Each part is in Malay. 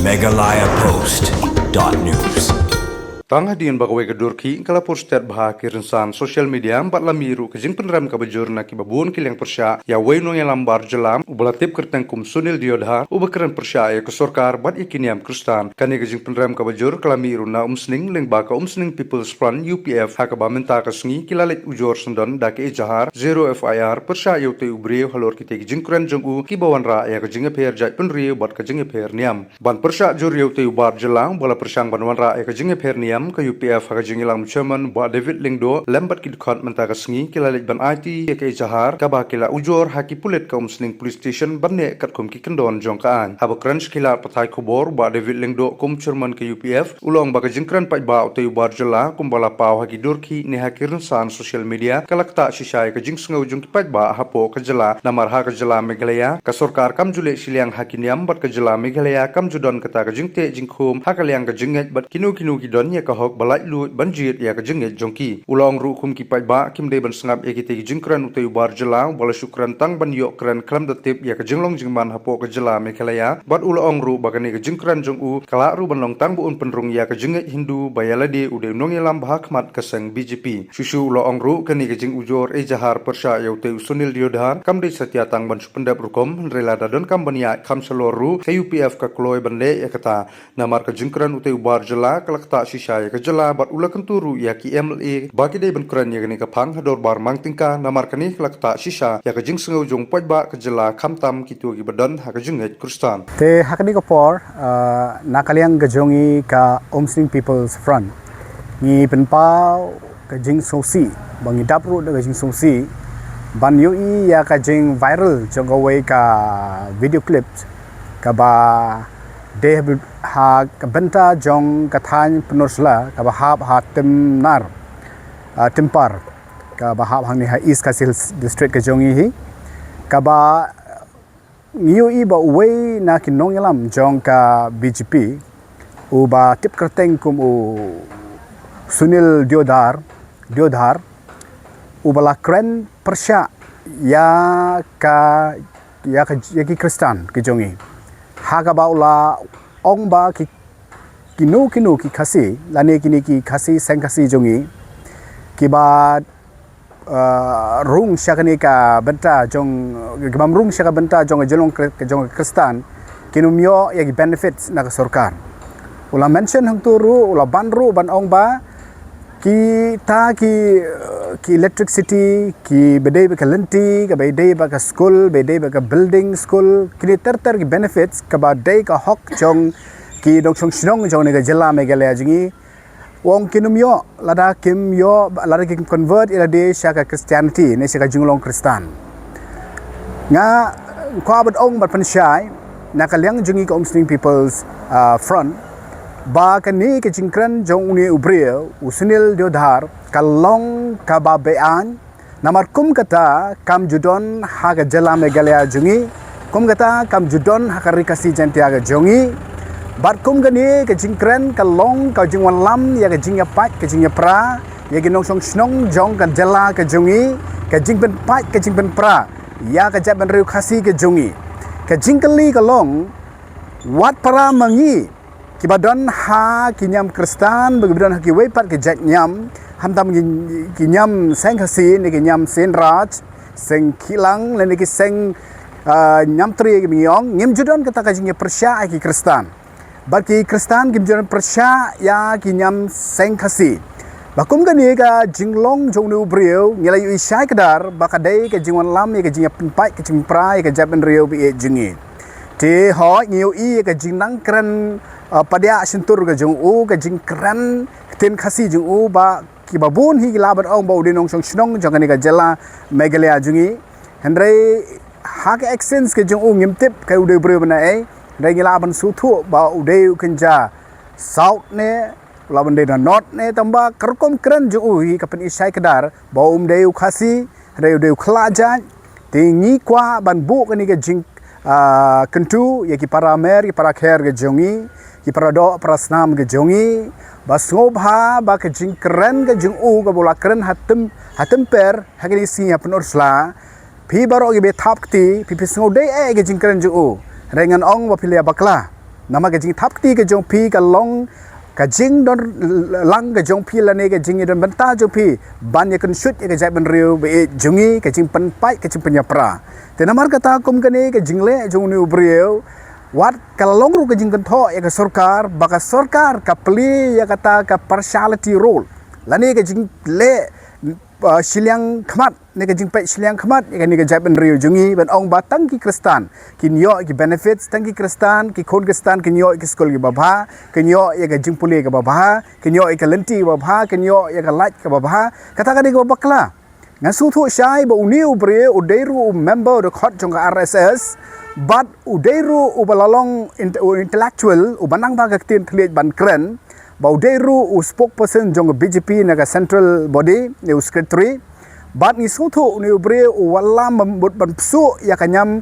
meghalayapost.news. Tangah dian bakawai kedurki kala postet bah kirinsan sosial media empat lamiru kejing penram kabajur na kibabun kilang persya ya waino yang lambar jelam ubalatip kertengkum Sunil Deodhar ubakran persya ya ke Sorkar bat iki Niam Khristan kani kejing penram kabajur kalamiru na umsning leng baka umsning People's Front UPF hakaba menta kasngi kilalit ujor sendon dake jahar 0 FIR persya ya te ubriu halor kite kejing kuran jongu kibawan ra ya kejing per jat penriu bat kejing per Niam ban persya jur ya te ubar jelang bola persyang banwan ra ya kejing per Niam ke UPF hakajing ilang chairman ba David Lingdo lembat kidkot mentaka sengi kilalit ban IT ke jahar kabah kila ujor haki pulit ka umsning police station banne katkum ki kendon jongkaan habakran kila patai kubor ba David Lingdo kum chairman ke UPF ulong ba kajingkran pai ba utai bar jela kumbala pau haki durki ne hakirin san social media kalakta shishay ka jing sngau jung pai ba hapo ka jela namar ha ka jela Meghalaya ka Sorkar kam jule siliang haki niam bat ka jela Meghalaya kam judon kata ka jingte jingkhum hakaliang ka jinget bat kinu ki don ka hok balai lut banjir ya ka jengit jongki ulong ru kum ki pai ba kim de ban sangap ya ki jingkran utai bar jela bala syukran tang ban yok kran klam datip ya ka jinglong jingman hapo ka jela Meghalaya bat ulong ru bagani ka jingkran jong u kala ru ban long tang buun penrung ya ka jengit Hindu bayalade ude nong yalam bahakmat kasang BJP susu ulong ru kani ka jing ujor jahar persya ya utai Sunil Deodhar kam de satya tang ban supendap rukom rela dadon kam ban ya kam seloru ke UPF ka kloy bande ya kata namar ka jingkran utai bar jela kalakta shisha ya kejela bat ula kenturu ya ki MLA bagi dei benkuran ya gani kapang hador bar mang tingka namar kani kelakta shisha ya kejing sengau jong poj ba kejela kamtam kitu gi badan ha kejing Khristan te hakani ko por nakaliang gajongi ka Umsning People's Front ni penpau kejing sosi bangi dapru da kejing sosi ban yui ya kejing viral jong away ka video clips ka ba they ha benta jong kathan penursla ka bahab ha timnar timpar ka bahab hang ni ha east kasil district ka jongi hi ka ba ngiu i ba way na kinong yalam jong ka BJP u ba tip kerteng kum u Sunil Deodhar u bala kren persya ya ki Khristan ki jongi haga baula ong ba ki kinu ki khasi lane kini ki khasi seng khasi jongi ki ba rung syakani ka benta jong gimam rung syaka benta jong jong Khristan kinu myo ya ki benefits na ka Sorkar ula mention hang turu ula banru ban ong ba ki electricity ki bedai ba lenti ka bedai ba ka school bedai ba ka building school kini ter ki benefits ka ba dei ka hok jong ki dong chong shnong jong ne ka jela Meghalaya jingi wong kinumyo lada kim convert ila de syaka Christianity ne syaka jinglong Khristan nga kwa bat ong bat pansyai nakaliang jingi ka Umsning People's Front ba kani ke jingkran jong uni ubrio Sunil Deodhar kalong kababean namar kum kata kam judon haga jela Meghalaya jungi kum kata kam judon hakarikasi jantiaga jongi bat kum gani ke jingkran kalong ka jingwan lam ya ke jingya pat ke jingya pra ya ke nong snong jong ka jela ke jongi ke jingpen pat ke jingpen pra ya ke jaban riu khasi ke jongi ke jingkali kalong wat para mangi kibadon ha kinyam Khristan bagibadon ha kiwepat ke jat nyam hamtam kinyam seng khasi ni kinyam sen raj seng kilang le ni ki seng nyam tri ki miong ngim judon kata ka jingya persya ki Khristan baki Khristan kim judon persya ya kinyam seng khasi bakum gani ka jinglong jong nu brio ngela yu isai kadar bakadai ka jingwan lam ka jingya pinpai ka jingprai ka jaban rio bi jingi te ho ngiu i ka jingnang kran padya sentur ka jong u ka jingkran ten khasi jong u ba ki babun hi labat ong ba udinong song snong jong ni ka jela Meghalaya jungi hendrai ha ka accents ka jong u ngimtip ka ude bre bana ai dai laban su thu ba ude kenja south ne laban de north ne tamba kerkom kran jong u hi ka pen isai kedar ba de khasi re de khlaja tingi kwa ban bu ka ni ka jing Kynthoh ya ki para mer ki para kher ke jongi ki para do para snam ke jongi basngobha ba ke jingkran ke jing u ka bola kran hatem per hagini si ya penursla phi baro ge be thap ti phi sngo de e ge jingkran jing u rengan ong ba philia bakla nama ka jing thap ti ka jong pi ka long ka jing don lang ka jong pi la ne ka jing don banta jong pi ban ya kan shoot ya ka jai ban riu be jungi ka jing pan pai ka jing penyapra te namar kata kum ka ne ka jing le jong ni ubriu wat kalong ru ka jing Kynthoh ya ka sorkar baka sorkar ka play ya kata ka partiality role la ne ka jing le shillong khmat ne ka jing pai shillong khmat ya ni ka jai ban riu jungi ban ong ba tang ki Khristan ki nyo ki benefits tang ki Khristan ki khon Khristan ki nyo ki skol ki babha ki nyo ya ka jing pule ka babha ki nyo ka lenti ka babha ki nyo ya ka light ka babha kata ka di ka bakla ngasu thu shai ba uniu bre udairu member the khot jong ka RSS but udairu ubalalong intellectual ubanang ba ka tin thlet ban kren Bauderu spokesperson jong BJP naga central body new secretary but ni suthu ni bre wala membut ban psu ya kanyam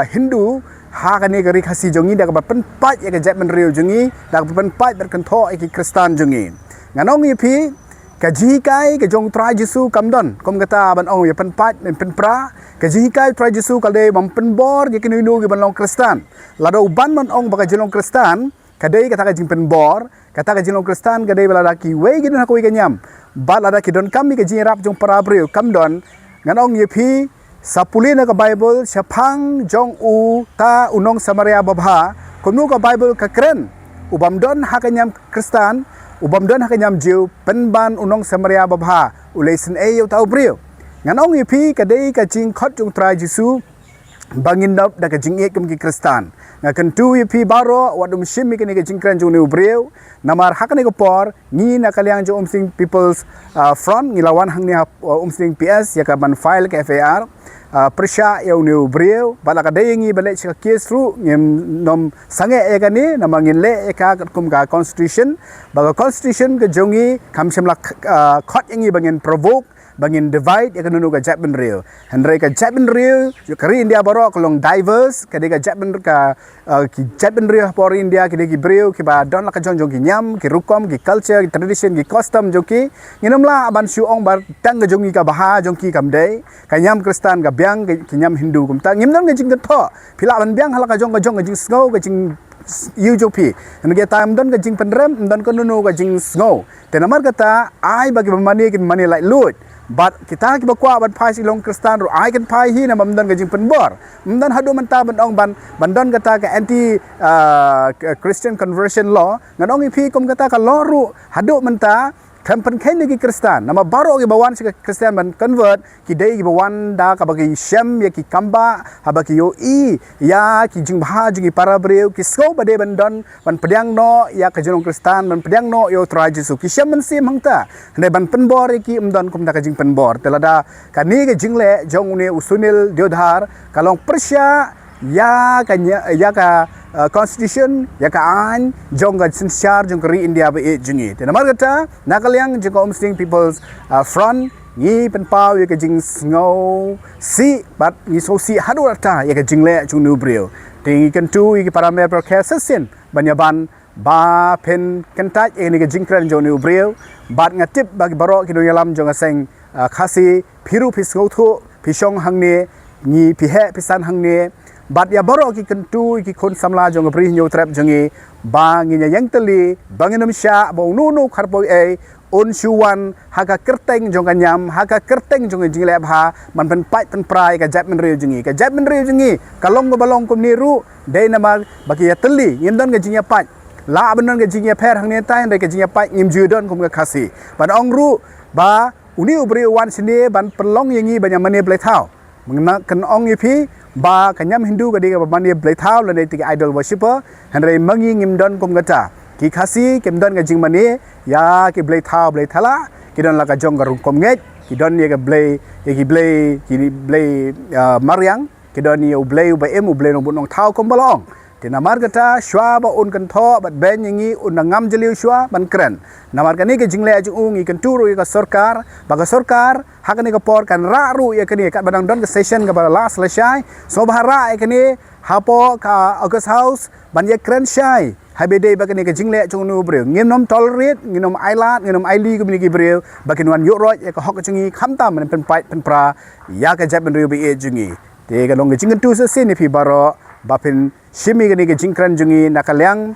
Hindu ha kani gari khasi jongi daga ban pat ya jat men riu jongi daga ban pat ber Kynthoh ki Khristan jongi nganong ipi ka ji kai ka jong trai Jesu kamdon kom kata ban ong ya pan pat men pen pra ka ji kai trai Jesu kale bam pen bor ya kini nu ki ban long Khristan lado ban man ong baka jelong Khristan kadai kata ka jing pen bor kata ka jelong Khristan kadai bala ki we gin ha ko ka nyam bal ada ki don kami ka jing rap jong para breu kam don nganong yepi sapulina ka Bible syapang jong u ta unong Samaria babha komnu ka Bible ka kren ubam don ha ka nyam Khristan ubam don ha ka nyam Jew penban unong Samaria babha ulesen e yo tau breu nganong yepi kadai ka jing khot jong trai Jesu bangin dap da ka jing e kem ki Khristan nga kentu pi baro wadum shimi kini ke jingkran jong ni ubreu namar hakani ko por ni na kalyang jong umsing people's front ni lawan hang ni umsing PS ya ka ban file ke FIR persya ya ni ubreu bala ka dayengi balik ka case ru ngem nom sange e ka ni namangin le e ka kum ka constitution baga constitution ke jongi kamsem la khot yangi bangin provoke bangin divide ya kanunu ka jatben real handrai ka jatben real kari India baro kolong diverse ka de ka jatben ka ki jatben real por India ki de ki breu ki ba don la ka jong ki nyam ki rukom ki culture ki tradition ki custom joki nginam la ban shu ong bar tang ka jongi ka baha jongki kam de ka nyam Kristen ka byang ki nyam Hindu kum ta ngim don ka jing Kynthoh phila ban byang hala ka jong ka jing snow ka jing UPF nge time don ka jing penrem don ka nunu ka jing snow tenamar kata ai bagi mani kin mani like loot but kita ki bakwa ban phai silong Kristen ro ai kan phai hi na mamdan ka jing penbor mamdan hadu manta ban ong ban don kata ka anti Christian conversion law nganong ipi kom kata ka law ru hadu manta kampan kain ki Kristen nama baro ki bawan si Kristen ban convert ki dei ki bawan da ka bagi shem ya ki kamba habaki yo i ya ki jing bha jing para breu ki sko bade ban don ban pedang no ya ka jong Kristen ban pedang no yo tra Jesu ki shem man sim hangta ne ban penbor ki umdon kum da ka jing penbor telada ka ni ke jing le jong ne Sunil Deodhar kalong persya ya ka constitution ya ka an jong ga sinsyar jong kari India ba e jingi te namar kata nakalyang jong umsting people's front ni penpau ya ka jing snow si but ni so si hadu ta ya ka jingle jong nu breu te ngi kentu i para me broadcast sin banyaban ba pen kentaj e ni ka jingkran jong nu breu bat ngatip bagi baro ki do yalam jong aseng khasi phiru phisgo thu phishong hangne ni pihe pisan hangne bat ya baro ki kentu ki khon samla jong bri nyo trap jongi bang nya yang teli banginum sha bo nu kharpo e on shuwan haka kerteng jong kanyam haka kerteng jong jingle bha man pen pai pen prai ka jat men riu jongi kalong go balong kum niru dei nama baki ya teli yendon ga jingya pai la benon ga jingya pher hang ne tai ka jingya pai ngim judon kum ga khasi ban ong ru ba uni ubri wan sini ban pelong yangi banya mane blai thau mengna kan ong ipi ba kanyam Hindu ka diga mani blai thau la ne ti idol worshipper hanrei mangi ngim don kum gata ki khasi kem don ga jing mani ya ki blai thau blai thala ki don la ka jong ga rum kom nget ki don ye ga blai ki blai maryang ki don ye blai ba em blai no bunong thau kom balong ti namar gata shwa ba un Kynthoh bat ben yangi un ngam jeliu shwa ban kren namar kani ke jingle aju ungi kenturu ka sorkar baga sorkar hakani ka por kan ra ru ya kani kat badang don ke session ka bala selesai so bahara ya kani hapo ka August house ban ye kren shai habede bagani ke jingle aju nu breu nginom tolerate nginom ailat nginom aili ko binigi breu bakin wan yo ro ya ka hok chungi khamta man pen pai pen pra ya ka jab ben riu bi e jungi te ka long ke jingan tu se ni pi baro bapin shimi gani ke jingkran jungi nakalyang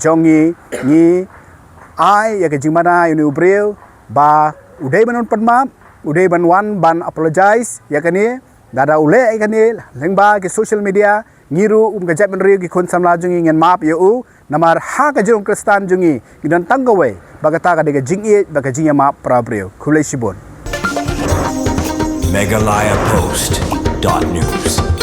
jongi ni ai ya ke jingmana yuni ubreu ba udai banon padma udai banwan ban apologize ya kani dada ule ai kani lengba ke social media ngiru gajat benri ki kon samla jungi ngen map eu namar ha ka Niam Khristan jungi gidan tanggawe bagata ka de jingi baga jingi map prabreu khulai sibon meghalayapost.news